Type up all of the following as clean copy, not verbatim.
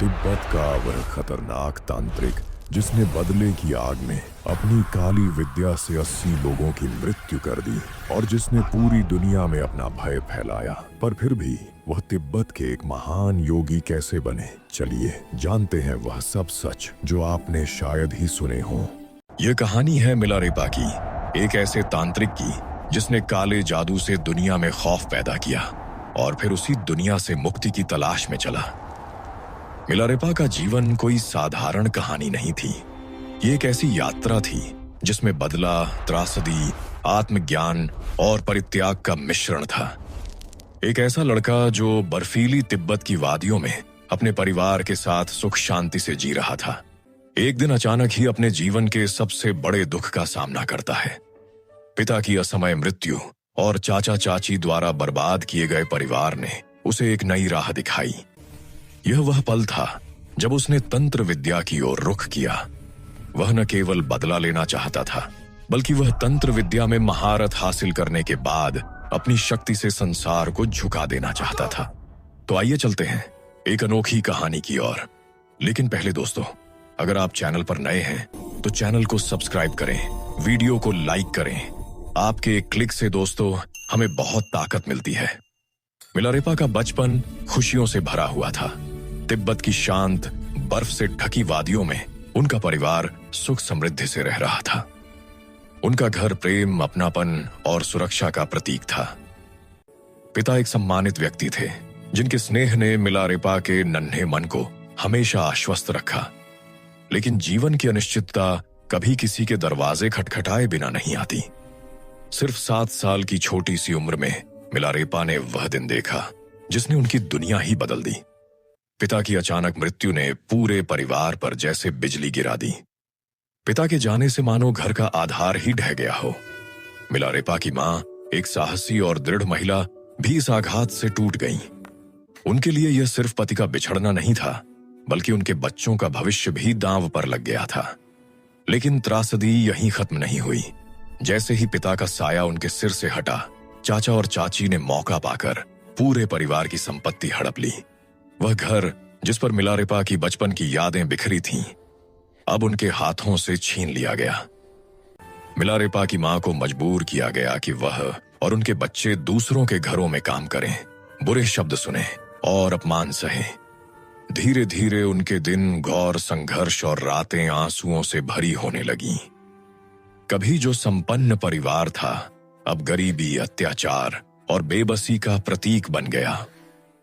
तिब्बत का वह खतरनाक तांत्रिक जिसने बदले की आग में अपनी काली विद्या से 80 लोगों की मृत्यु कर दी और जिसने पूरी दुनिया में अपना भय फैलाया, पर फिर भी वह तिब्बत के एक महान योगी कैसे बने, चलिए जानते हैं वह सब सच जो आपने शायद ही सुने हों। यह कहानी है मिलारेपा की, एक ऐसे तांत्रिक की जिसने काले जादू से दुनिया में खौफ पैदा किया और फिर उसी दुनिया से मुक्ति की तलाश में चला। मिलारेपा का जीवन कोई साधारण कहानी नहीं थी। ये एक ऐसी यात्रा थी जिसमें बदला, त्रासदी, आत्मज्ञान और परित्याग का मिश्रण था। एक ऐसा लड़का जो बर्फीली तिब्बत की वादियों में अपने परिवार के साथ सुख शांति से जी रहा था, एक दिन अचानक ही अपने जीवन के सबसे बड़े दुख का सामना करता है। पिता की असमय मृत्यु और चाचा चाची द्वारा बर्बाद किए गए परिवार ने उसे एक नई राह दिखाई। यह वह पल था जब उसने तंत्र विद्या की ओर रुख किया। वह न केवल बदला लेना चाहता था, बल्कि वह तंत्र विद्या में महारत हासिल करने के बाद अपनी शक्ति से संसार को झुका देना चाहता था। तो आइए चलते हैं एक अनोखी कहानी की ओर। लेकिन पहले दोस्तों, अगर आप चैनल पर नए हैं तो चैनल को सब्सक्राइब करें, वीडियो को लाइक करें। आपके एक क्लिक से दोस्तों हमें बहुत ताकत मिलती है। मिलारेपा का बचपन खुशियों से भरा हुआ था। तिब्बत की शांत बर्फ से ढकी वादियों में उनका परिवार सुख समृद्धि से रह रहा था। उनका घर प्रेम, अपनापन और सुरक्षा का प्रतीक था। पिता एक सम्मानित व्यक्ति थे जिनके स्नेह ने मिलारेपा के नन्हे मन को हमेशा आश्वस्त रखा। लेकिन जीवन की अनिश्चितता कभी किसी के दरवाजे खटखटाए बिना नहीं आती। सिर्फ 7 साल की छोटी सी उम्र में मिलारेपा ने वह दिन देखा जिसने उनकी दुनिया ही बदल दी। पिता की अचानक मृत्यु ने पूरे परिवार पर जैसे बिजली गिरा दी। पिता के जाने से मानो घर का आधार ही ढह गया हो। मिलारेपा की मां, एक साहसी और दृढ़ महिला, भी इस आघात से टूट गईं। उनके लिए यह सिर्फ पति का बिछड़ना नहीं था, बल्कि उनके बच्चों का भविष्य भी दांव पर लग गया था। लेकिन त्रासदी यहीं खत्म नहीं हुई। जैसे ही पिता का साया उनके सिर से हटा, चाचा और चाची ने मौका पाकर पूरे परिवार की संपत्ति हड़प ली। वह घर जिस पर मिलारेपा की बचपन की यादें बिखरी थीं, अब उनके हाथों से छीन लिया गया। मिलारेपा की मां को मजबूर किया गया कि वह और उनके बच्चे दूसरों के घरों में काम करें, बुरे शब्द सुने और अपमान सहे। धीरे धीरे उनके दिन घोर संघर्ष और रातें आंसुओं से भरी होने लगीं। कभी जो संपन्न परिवार था, अब गरीबी, अत्याचार और बेबसी का प्रतीक बन गया।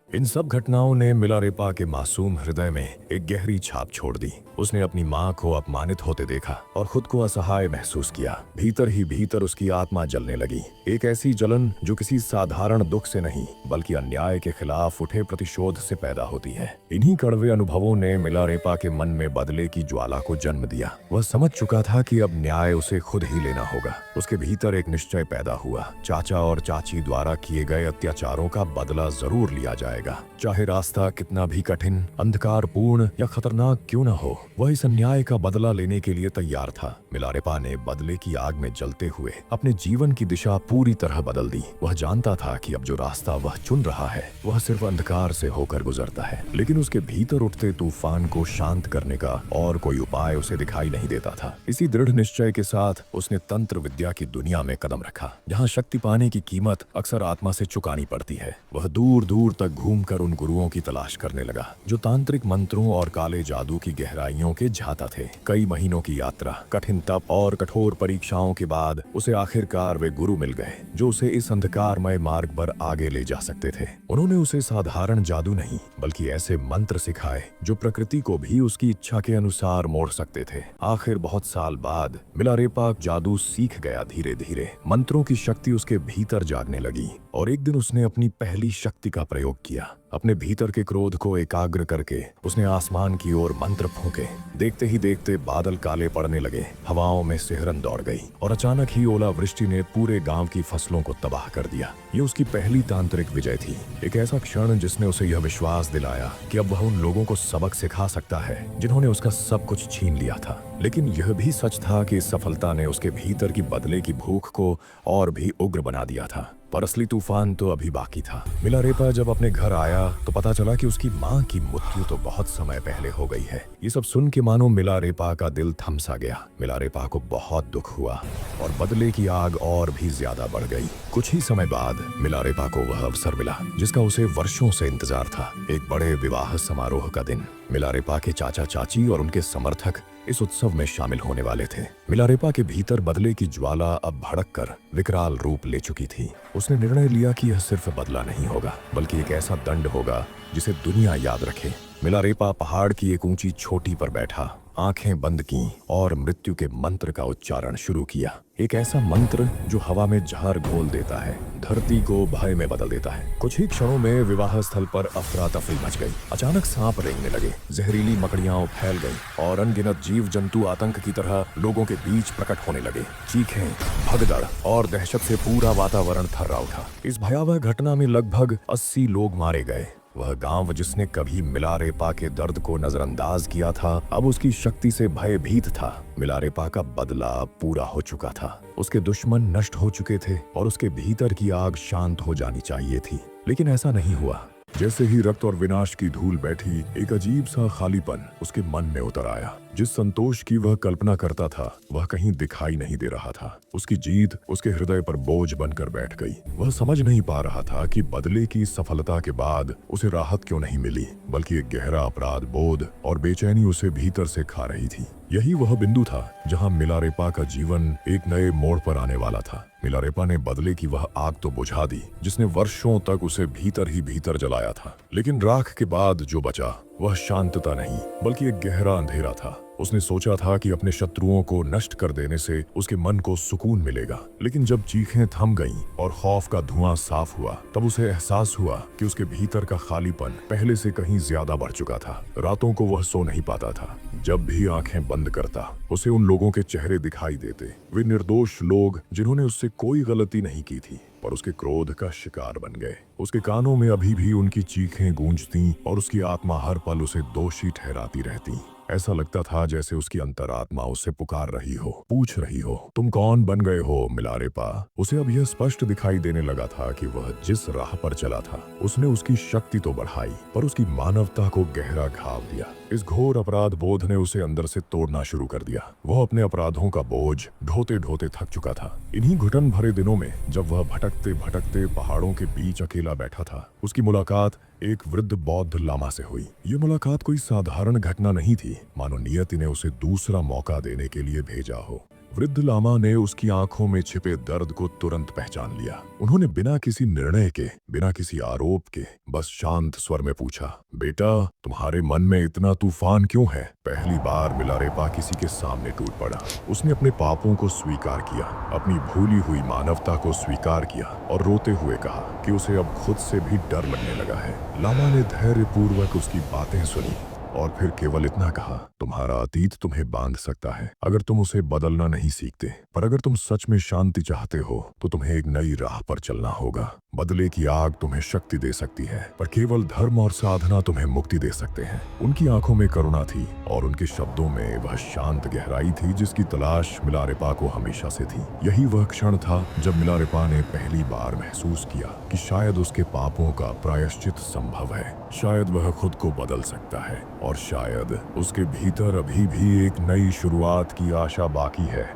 इन सब घटनाओं ने मिलारेपा के मासूम हृदय में एक गहरी छाप छोड़ दी। उसने अपनी मां को अपमानित होते देखा और खुद को असहाय महसूस किया। भीतर ही भीतर उसकी आत्मा जलने लगी, एक ऐसी जलन जो किसी साधारण दुख से नहीं बल्कि अन्याय के खिलाफ उठे प्रतिशोध से पैदा होती है। इन्हीं कड़वे अनुभवों ने मिलारेपा के मन में बदले की ज्वाला को जन्म दिया। वह समझ चुका था कि अब न्याय उसे खुद ही लेना होगा। उसके भीतर एक निश्चय पैदा हुआ, चाचा और चाची द्वारा किए गए अत्याचारों का बदला जरूर लिया जाएगा, चाहे रास्ता कितना भी कठिन, अंधकारपूर्ण या खतरनाक क्यों न हो। वह इस अन्याय का बदला लेने के लिए तैयार था। मिलारेपा ने बदले की आग में जलते हुए अपने जीवन की दिशा पूरी तरह बदल दी। वह जानता था कि अब जो रास्ता वह चुन रहा है वह सिर्फ अंधकार से होकर गुजरता है, लेकिन उसके भीतर उठते तूफान को शांत करने का और कोई उपाय उसे दिखाई नहीं देता था। इसी दृढ़ निश्चय के साथ उसने तंत्र विद्या की दुनिया में कदम रखा, जहाँ शक्ति पाने की कीमत अक्सर आत्मा से चुकानी पड़ती है। वह दूर दूर तक घूमकर उन गुरुओं की तलाश करने लगा जो तांत्रिक मंत्रों और काले जादू की गहराइयों के झाता थे। कई महीनों की यात्रा, कठिन तप और कठोर परीक्षाओं के बाद उसे आखिरकार वे गुरु मिल गए जो उसे इस अंधकारमय मार्ग पर आगे ले जा सकते थे। उन्होंने उसे साधारण जादू नहीं बल्कि ऐसे मंत्र सिखाए जो प्रकृति को भी उसकी इच्छा के अनुसार मोड़ सकते थे। आखिर बहुत साल बाद मिलारेपा जादू सीख गया। धीरे धीरे मंत्रों की शक्ति उसके भीतर जागने लगी और एक दिन उसने अपनी पहली शक्ति का प्रयोग किया। अपने भीतर के क्रोध को एकाग्र करके उसने आसमान की ओर मंत्र फूंके। देखते ही देखते बादल काले पड़ने लगे, हवाओं में सिहरन दौड़ गई और अचानक ही ओलावृष्टि ने पूरे गांव की फसलों को तबाह कर दिया। ये उसकी पहली तांत्रिक विजय थी, एक ऐसा क्षण जिसने उसे यह विश्वास दिलाया कि अब वह उन लोगों को सबक सिखा सकता है जिन्होंने उसका सब कुछ छीन लिया था। लेकिन यह भी सच था कि इस सफलता ने उसके भीतर की बदले की भूख को और भी उग्र बना दिया था। पर असली तूफान तो अभी बाकी था। मिलारेपा जब अपने घर आया तो पता चला कि उसकी माँ की मृत्यु तो बहुत समय पहले हो गई है। ये सब सुन के मानो मिलारेपा का दिल थम सा गया। मिलारेपा को बहुत दुख हुआ और बदले की आग और भी ज्यादा बढ़ गई। कुछ ही समय बाद मिलारेपा को वह अवसर मिला जिसका उसे वर्षों से इंतजार था, एक बड़े विवाह समारोह का दिन। मिलारेपा के चाचा चाची और उनके समर्थक इस उत्सव में शामिल होने वाले थे। मिलारेपा के भीतर बदले की ज्वाला अब भड़क कर विकराल रूप ले चुकी थी। उसने निर्णय लिया कि यह सिर्फ बदला नहीं होगा बल्कि एक ऐसा दंड होगा जिसे दुनिया याद रखे। मिलारेपा पहाड़ की एक ऊंची चोटी पर बैठा, आंखें बंद की और मृत्यु के मंत्र का उच्चारण शुरू किया। एक ऐसा मंत्र जो हवा में जहर घोल देता है, धरती को भय में बदल देता है। कुछ ही क्षणों में विवाह स्थल पर अफरा तफरी मच गई। अचानक सांप रेंगने लगे, जहरीली मकड़ियां फैल गईं और अनगिनत जीव जंतु आतंक की तरह लोगों के बीच प्रकट होने लगे। चीखें, भगदड़ और दहशत से पूरा वातावरण थर्रा उठा। इस भयावह घटना में लगभग 80 लोग मारे गए। वह गांव जिसने कभी मिलारेपा के दर्द को नजरअंदाज किया था अब उसकी शक्ति से भयभीत था। मिलारेपा का बदला पूरा हो चुका था। उसके दुश्मन नष्ट हो चुके थे और उसके भीतर की आग शांत हो जानी चाहिए थी, लेकिन ऐसा नहीं हुआ। जैसे ही रक्त और विनाश की धूल बैठी, एक अजीब सा खालीपन उसके मन में उतर आया। जिस संतोष की वह कल्पना करता था वह कहीं दिखाई नहीं दे रहा था। उसकी जीत उसके हृदय पर बोझ बनकर बैठ गई। वह समझ नहीं पा रहा था कि बदले की सफलता के बाद उसे राहत क्यों नहीं मिली, बल्कि एक गहरा अपराध बोध और बेचैनी उसे भीतर से खा रही थी। यही वह बिंदु था जहां मिलारेपा का जीवन एक नए मोड़ पर आने वाला था। मिलारेपा ने बदले की वह आग तो बुझा दी जिसने वर्षों तक उसे भीतर ही भीतर जलाया था, लेकिन राख के बाद जो बचा वह शांतता नहीं बल्कि एक गहरा अंधेरा था। उसने सोचा था कि अपने शत्रुओं को नष्ट कर देने से उसके मन को सुकून मिलेगा, लेकिन जब चीखें थम गईं और खौफ का धुआं साफ हुआ तब उसे एहसास हुआ कि उसके भीतर का खालीपन पहले से कहीं ज्यादा बढ़ चुका था। रातों को वह सो नहीं पाता था। जब भी आंखें बंद करता उसे उन लोगों के चेहरे दिखाई देते, वे निर्दोष लोग जिन्होंने उससे कोई गलती नहीं की थी पर उसके क्रोध का शिकार बन गए। उसके कानों में अभी भी उनकी चीखें गूंजती और उसकी आत्मा हर पल उसे दोषी ठहराती रहती। ऐसा लगता था जैसे उसकी अंतरात्मा उसे पुकार रही हो, पूछ रही हो, तुम कौन बन गए हो मिलारेपा। उसे अब यह स्पष्ट दिखाई देने लगा था कि वह जिस राह पर चला था उसने उसकी शक्ति तो बढ़ाई पर उसकी मानवता को गहरा घाव दिया। इस घोर अपराध बोध ने उसे अंदर से तोड़ना शुरू कर दिया। वह अपने अपराधों का बोझ ढोते ढोते थक चुका था। इन्हीं घुटन भरे दिनों में जब वह भटकते भटकते पहाड़ों के बीच अकेला बैठा था, उसकी मुलाकात एक वृद्ध बौद्ध लामा से हुई। ये मुलाकात कोई साधारण घटना नहीं थी, मानो नियति ने उसे दूसरा मौका देने के लिए भेजा हो। वृद्ध लामा ने उसकी आंखों में छिपे दर्द को तुरंत पहचान लिया। उन्होंने बिना किसी निर्णय के, बिना किसी आरोप के, बस शांत स्वर में पूछा, बेटा तुम्हारे मन में इतना तूफान क्यों है। पहली बार मिलारेपा किसी के सामने टूट पड़ा। उसने अपने पापों को स्वीकार किया, अपनी भूली हुई मानवता को स्वीकार किया और रोते हुए कहा कि उसे अब खुद से भी डर लगने लगा है। लामा ने धैर्यपूर्वक उसकी बातें सुनी और फिर केवल इतना कहा, तुम्हारा अतीत तुम्हें बांध सकता है अगर तुम उसे बदलना नहीं सीखते, पर अगर तुम सच में शांति चाहते हो तो तुम्हें एक नई राह पर चलना होगा। बदले की आग तुम्हें शक्ति दे सकती है पर केवल धर्म और साधना तुम्हें मुक्ति दे सकते हैं। उनकी आंखों में करुणा थी और उनके शब्दों में वह शांत गहराई थी जिसकी तलाश मिलारेपा को हमेशा से थी। यही वह क्षण था जब मिलारेपा ने पहली बार महसूस किया कि शायद उसके पापों का प्रायश्चित संभव है, शायद वह खुद को बदल सकता है और शायद उसके भीतर अभी भी एक नई शुरुआत की आशा बाकी है।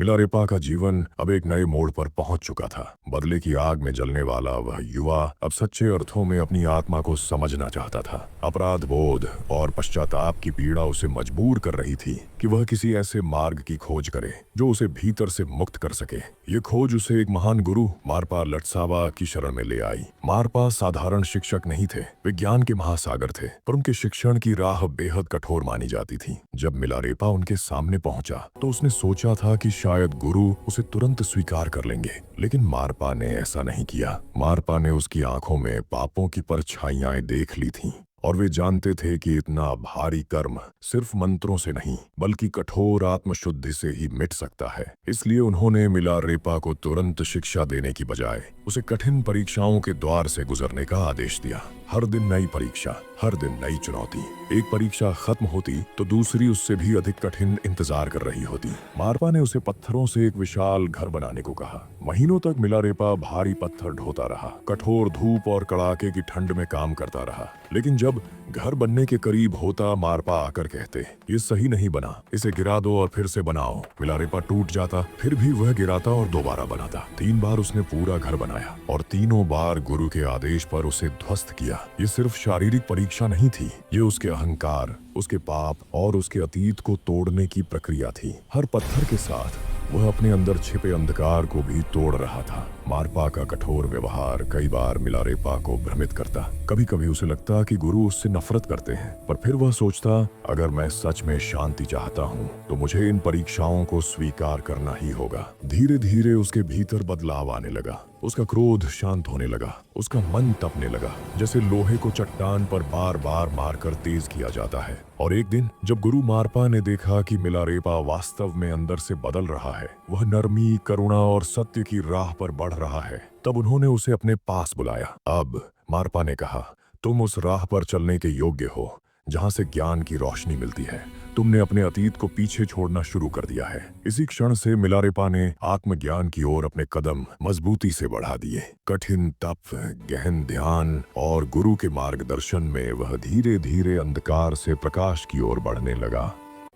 मिलारेपा का जीवन अब एक नए मोड़ पर पहुंच चुका था। बदले की आग में जलने वाला वह युवा अब सच्चे अर्थों में अपनी आत्मा को समझना चाहता था। अपराध बोध और पश्चाताप की पीड़ा उसे मजबूर कर रही थी कि वह किसी ऐसे मार्ग की खोज करे जो उसे भीतर से मुक्त कर सके। ये खोज उसे एक महान गुरु मारपा लटसावा की शरण में ले आई। मारपा साधारण शिक्षक नहीं थे, वे ज्ञान के महासागर थे, पर उनके शिक्षण की राह बेहद कठोर मानी जाती थी। जब मिलारेपा उनके सामने पहुंचा तो उसने सोचा था कि शायद गुरु उसे तुरंत स्वीकार कर लेंगे, लेकिन मारपा ने ऐसा नहीं किया। मारपा ने उसकी आंखों में पापों की परछाइयां देख ली थीं और वे जानते थे कि इतना भारी कर्म सिर्फ मंत्रों से नहीं बल्कि कठोर आत्मशुद्धि से ही मिट सकता है। इसलिए उन्होंने मिलारेपा को तुरंत शिक्षा देने की बजाय उसे कठिन परीक्षाओं के द्वार से गुजरने का आदेश दिया। हर दिन नई परीक्षा, हर दिन नई चुनौती। एक परीक्षा खत्म होती तो दूसरी उससे भी अधिक कठिन इंतजार कर रही होती। मारपा ने उसे पत्थरों से एक विशाल घर बनाने को कहा। महीनों तक मिलारेपा भारी पत्थर ढोता रहा, कठोर धूप और कड़ाके की ठंड में काम करता रहा। लेकिन जब घर बनने के करीब होता, मारपा आकर कहते, ये सही नहीं बना, इसे गिरा दो और फिर से बनाओ। मिलारेपा टूट जाता, फिर भी वह गिराता और दोबारा बनाता। 3 बार उसने पूरा घर बनाया और तीनों बार गुरु के आदेश पर उसे ध्वस्त किया। ये सिर्फ शारीरिक परीक्षा नहीं थी, ये उसके अहंकार, उसके पाप और उसके अतीत को तोड़ने की प्रक्रिया थी। हर पत्थर के साथ वह अपने अंदर छिपे अंधकार को भी तोड़ रहा था। मारपा का कठोर व्यवहार कई बार मिलारेपा को भ्रमित करता। कभी कभी उसे लगता कि गुरु उससे नफरत करते हैं, पर फिर वह सोचता, अगर मैं सच में शांति चाहता हूँ तो मुझे इन परीक्षाओं को स्वीकार करना ही होगा। धीरे धीरे उसके भीतर बदलाव आने लगा। उसका क्रोध शांत होने लगा, उसका मन तपने लगा, जैसे लोहे को चट्टान पर बार बार मारकर तेज किया जाता है। और एक दिन जब गुरु मारपा ने देखा कि मिलारेपा वास्तव में अंदर से बदल रहा है, वह नरमी, करुणा और सत्य की राह पर बढ़ रहा है, तब उन्होंने उसे अपने पास बुलाया। अब मारपा ने कहा, तुम उस राह पर चलने के योग्य हो जहां से ज्ञान की रोशनी मिलती है। तुमने अपने अतीत को पीछे छोड़ना शुरू कर दिया है। इसी क्षण से मिलारेपा ने आत्मज्ञान की ओर अपने कदम मजबूती से बढ़ा दिए। कठिन तप, गहन ध्यान और गुरु के मार्गदर्शन में वह धीरे धीरे अंधकार से प्रकाश की ओर बढ़ने लगा।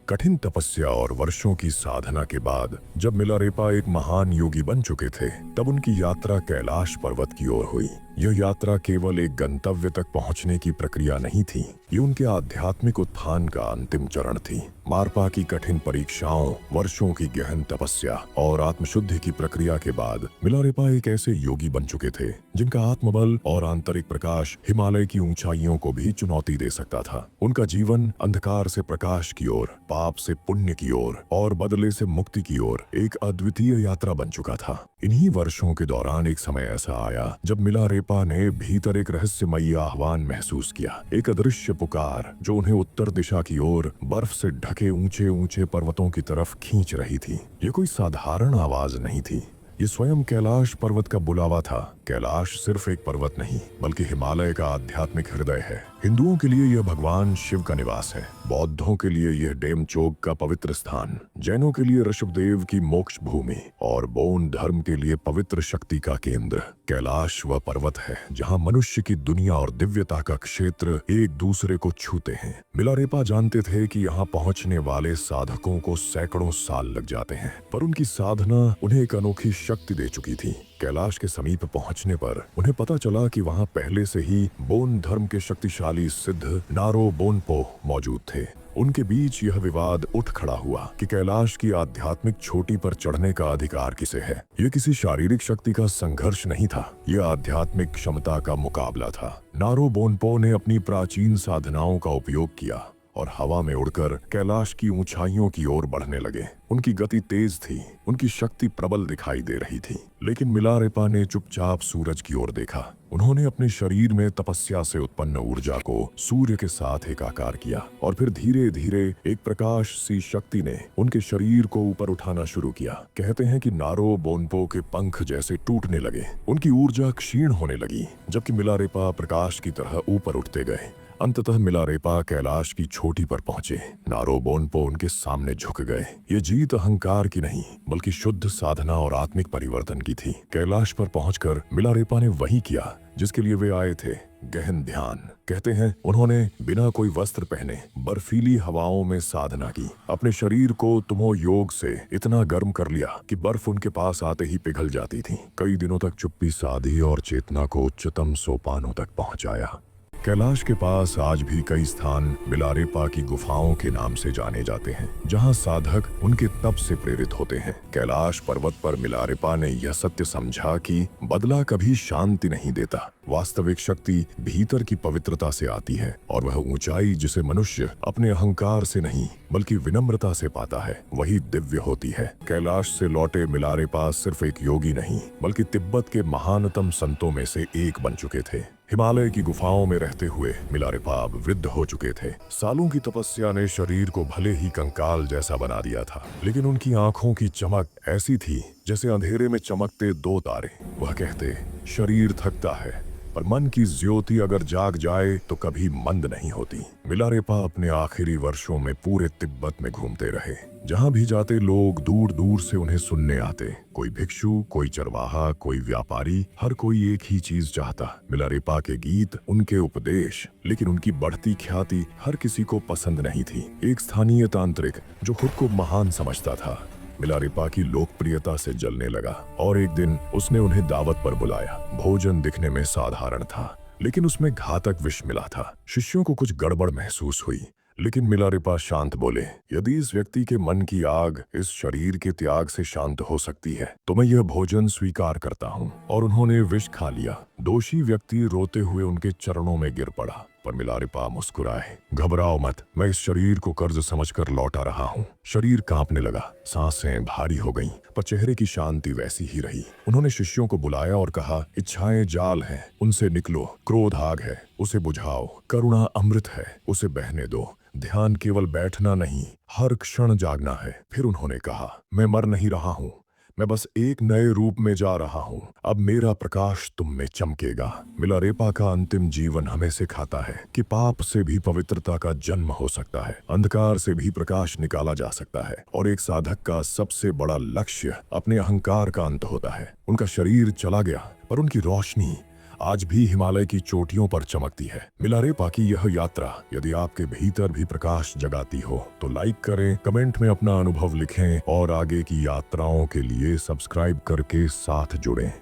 कठिन तपस्या और वर्षों की साधना के बाद जब मिलारेपा एक महान योगी बन चुके थे, तब उनकी यात्रा कैलाश पर्वत की ओर हुई। यह यात्रा केवल एक गंतव्य तक पहुंचने की प्रक्रिया नहीं थी, ये उनके आध्यात्मिक उत्थान का अंतिम चरण थी। मारपा की कठिन परीक्षाओं, वर्षों की गहन तपस्या और आत्मशुद्धि की प्रक्रिया के बाद मिलारेपा एक ऐसे योगी बन चुके थे जिनका आत्मबल और आंतरिक प्रकाश हिमालय की ऊंचाइयों को भी चुनौती दे सकता था। उनका जीवन अंधकार से प्रकाश की ओर, पाप से पुण्य की ओर और बदले से मुक्ति की ओर एक अद्वितीय यात्रा बन चुका था। इन्हीं वर्षों के दौरान एक समय ऐसा आया जब मिलारेपा ने भीतर एक रहस्यमयी आह्वान महसूस किया, एक अदृश्य पुकार जो उन्हें उत्तर दिशा की ओर बर्फ से ढके ऊंचे ऊंचे पर्वतों की तरफ खींच रही थी। ये कोई साधारण आवाज नहीं थी, ये स्वयं कैलाश पर्वत का बुलावा था। कैलाश सिर्फ एक पर्वत नहीं बल्कि हिमालय का आध्यात्मिक हृदय है। हिंदुओं के लिए यह भगवान शिव का निवास है, बौद्धों के लिए यह डेमचोक का पवित्र स्थान, जैनों के लिए ऋषभदेव की मोक्ष भूमि और बौद्ध धर्म के लिए पवित्र शक्ति का केंद्र। कैलाश वह पर्वत है जहां मनुष्य की दुनिया और दिव्यता का क्षेत्र एक दूसरे को छूते हैं। मिलारेपा जानते थे कि यहाँ पहुंचने वाले साधकों को सैकड़ों साल लग जाते हैं, पर उनकी साधना उन्हें एक अनोखी शक्ति दे चुकी थी। कैलाश के समीप पहुंचने पर उन्हें पता चला कि वहां पहले से ही बौद्ध धर्म के शक्तिशाली सिद्ध नारो बोनपो मौजूद थे। उनके बीच यह विवाद उठ खड़ा हुआ कि कैलाश की आध्यात्मिक चोटी पर चढ़ने का अधिकार किसे है। यह किसी शारीरिक शक्ति का संघर्ष नहीं था, यह आध्यात्मिक क्षमता का मुकाबला था। नारो बोनपो ने अपनी प्राचीन साधनाओं का उपयोग किया और हवा में उड़कर कैलाश की ऊंचाइयों की ओर बढ़ने लगे। उनकी गति तेज थी, उनकी शक्ति प्रबल दिखाई दे रही थी। लेकिन मिलारेपा ने चुपचाप सूरज की ओर देखा। उन्होंने अपने शरीर में तपस्या से उत्पन्न ऊर्जा को सूर्य के साथ एकाकार किया और फिर धीरे धीरे एक प्रकाश सी शक्ति ने उनके शरीर को ऊपर उठाना शुरू किया। कहते हैं कि नारो बोनपो के पंख जैसे टूटने लगे, उनकी ऊर्जा क्षीण होने लगी, जबकि मिलारेपा प्रकाश की तरह ऊपर उठते गए। अंततः मिलारेपा कैलाश की चोटी पर पहुंचे। नारो बोनपो उनके सामने झुक गए। ये जीत अहंकार की नहीं बल्कि शुद्ध साधना और आत्मिक परिवर्तन की थी। कैलाश पर पहुंचकर मिलारेपा ने वही किया जिसके लिए वे आए थे, गहन ध्यान। कहते हैं उन्होंने बिना कोई वस्त्र पहने बर्फीली हवाओं में साधना की। अपने शरीर को तुमो योग से इतना गर्म कर लिया कि बर्फ उनके पास आते ही पिघल जाती थी। कई दिनों तक चुप्पी साधी और चेतना को उच्चतम सोपानों तक पहुंचाया। कैलाश के पास आज भी कई स्थान मिलारेपा की गुफाओं के नाम से जाने जाते हैं, जहां साधक उनके तप से प्रेरित होते हैं। कैलाश पर्वत पर मिलारेपा ने यह सत्य समझा कि बदला कभी शांति नहीं देता। वास्तविक शक्ति भीतर की पवित्रता से आती है और वह ऊंचाई जिसे मनुष्य अपने अहंकार से नहीं बल्कि विनम्रता से पाता है, वही दिव्य होती है। कैलाश से लौटे मिलारेपा सिर्फ एक योगी नहीं बल्कि तिब्बत के महानतम संतों में से एक बन चुके थे। हिमालय की गुफाओं में रहते हुए मिलारेपा अब वृद्ध हो चुके थे। सालों की तपस्या ने शरीर को भले ही कंकाल जैसा बना दिया था, लेकिन उनकी आंखों की चमक ऐसी थी जैसे अंधेरे में चमकते दो तारे। वह कहते, शरीर थकता है पर मन की ज्योति अगर जाग जाए तो कभी मंद नहीं होती। मिलारेपा अपने आखिरी वर्षों में पूरे तिब्बत में घूमते रहे। जहां भी जाते लोग दूर दूर से उन्हें सुनने आते। कोई भिक्षु, कोई चरवाहा, कोई व्यापारी, हर कोई एक ही चीज चाहता, मिलारेपा के गीत, उनके उपदेश। लेकिन उनकी बढ़ती ख्याति हर किसी को पसंद नहीं थी। एक स्थानीय तांत्रिक जो खुद को महान समझता था, मिलारेपा की लोकप्रियता से जलने लगा और एक दिन उसने उन्हें दावत पर बुलाया। भोजन दिखने में साधारण था, लेकिन उसमें घातक विष मिला था। शिष्यों को कुछ गड़बड़ महसूस हुई, लेकिन मिलारेपा शांत बोले, यदि इस व्यक्ति के मन की आग इस शरीर के त्याग से शांत हो सकती है तो मैं यह भोजन स्वीकार करता हूँ। और उन्होंने विष खा लिया। दोषी व्यक्ति रोते हुए उनके चरणों में गिर पड़ा, पर मिलारेपा मुस्कुराए, घबराओ मत, मैं इस शरीर को कर्ज समझकर लौटा रहा हूँ। शरीर कांपने लगा, सांसें भारी हो गईं, पर चेहरे की शांति वैसी ही रही। उन्होंने शिष्यों को बुलाया और कहा, इच्छाएं जाल हैं, उनसे निकलो। क्रोध आग है, उसे बुझाओ। करुणा अमृत है, उसे बहने दो। ध्यान केवल बैठना नहीं, हर क्षण जागना है। फिर उन्होंने कहा, मैं मर नहीं रहा हूँ, मैं बस एक नए रूप में जा रहा हूँ। अब मेरा प्रकाश तुम में चमकेगा। मिलारेपा का अंतिम जीवन हमें सिखाता है कि पाप से भी पवित्रता का जन्म हो सकता है, अंधकार से भी प्रकाश निकाला जा सकता है, और एक साधक का सबसे बड़ा लक्ष्य अपने अहंकार का अंत होता है। उनका शरीर चला गया, पर उनकी रोशनी आज भी हिमालय की चोटियों पर चमकती है। मिलारेपा की यह यात्रा यदि आपके भीतर भी प्रकाश जगाती हो तो लाइक करें, कमेंट में अपना अनुभव लिखें और आगे की यात्राओं के लिए सब्सक्राइब करके साथ जुड़ें।